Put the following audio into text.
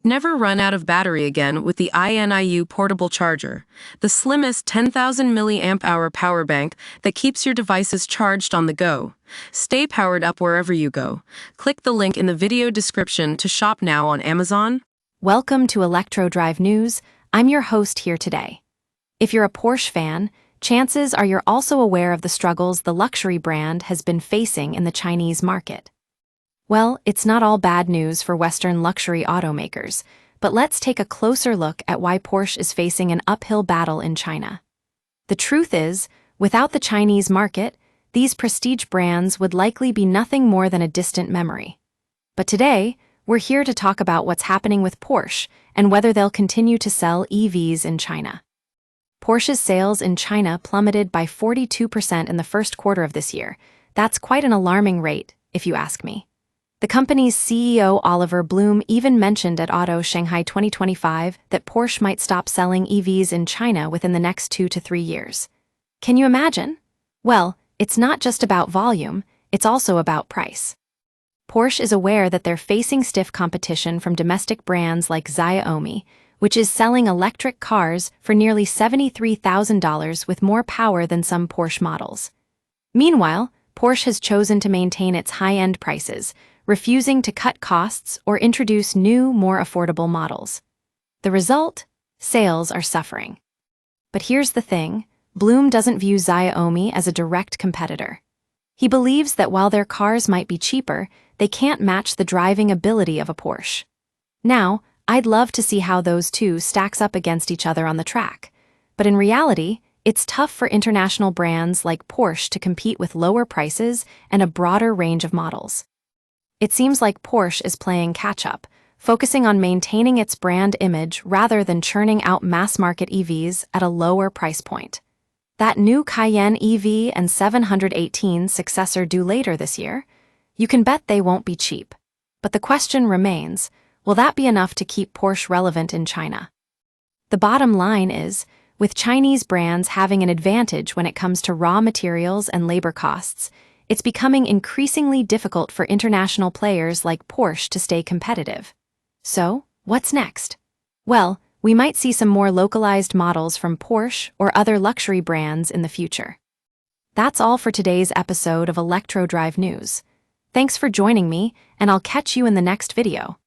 Never run out of battery again with the INIU portable charger, the slimmest 10,000 milliamp hour power bank that keeps your devices charged on the go. Stay powered up wherever you go. Click the link in the video description to shop now on Amazon. Welcome to Electro Drive News. I'm your host here today. If you're a Porsche fan, chances are you're also aware of the struggles the luxury brand has been facing in the Chinese market. Well, it's not all bad news for Western luxury automakers, but let's take a closer look at why Porsche is facing an uphill battle in China. The truth is, without the Chinese market, these prestige brands would likely be nothing more than a distant memory. But today, we're here to talk about what's happening with Porsche and whether they'll continue to sell EVs in China. Porsche's sales in China plummeted by 42% in the first quarter of this year. That's quite an alarming rate, if you ask me. The company's CEO Oliver Blume even mentioned at Auto Shanghai 2025 that Porsche might stop selling EVs in China within the next 2 to 3 years. Can you imagine? Well, it's not just about volume, it's also about price. Porsche is aware that they're facing stiff competition from domestic brands like Xiaomi, which is selling electric cars for nearly $73,000 with more power than some Porsche models. Meanwhile, Porsche has chosen to maintain its high-end prices, refusing to cut costs or introduce new, more affordable models. The result? Sales are suffering. But here's the thing, Blume doesn't view Xiaomi as a direct competitor. He believes that while their cars might be cheaper, they can't match the driving ability of a Porsche. Now, I'd love to see how those two stacks up against each other on the track. But in reality, it's tough for international brands like Porsche to compete with lower prices and a broader range of models. It seems like Porsche is playing catch-up, focusing on maintaining its brand image rather than churning out mass-market EVs at a lower price point. That new Cayenne EV and 718 successor due later this year, you can bet they won't be cheap. But the question remains, will that be enough to keep Porsche relevant in China? The bottom line is, with Chinese brands having an advantage when it comes to raw materials and labor costs, it's becoming increasingly difficult for international players like Porsche to stay competitive. So, what's next? Well, we might see some more localized models from Porsche or other luxury brands in the future. That's all for today's episode of Electro Drive News. Thanks for joining me, and I'll catch you in the next video.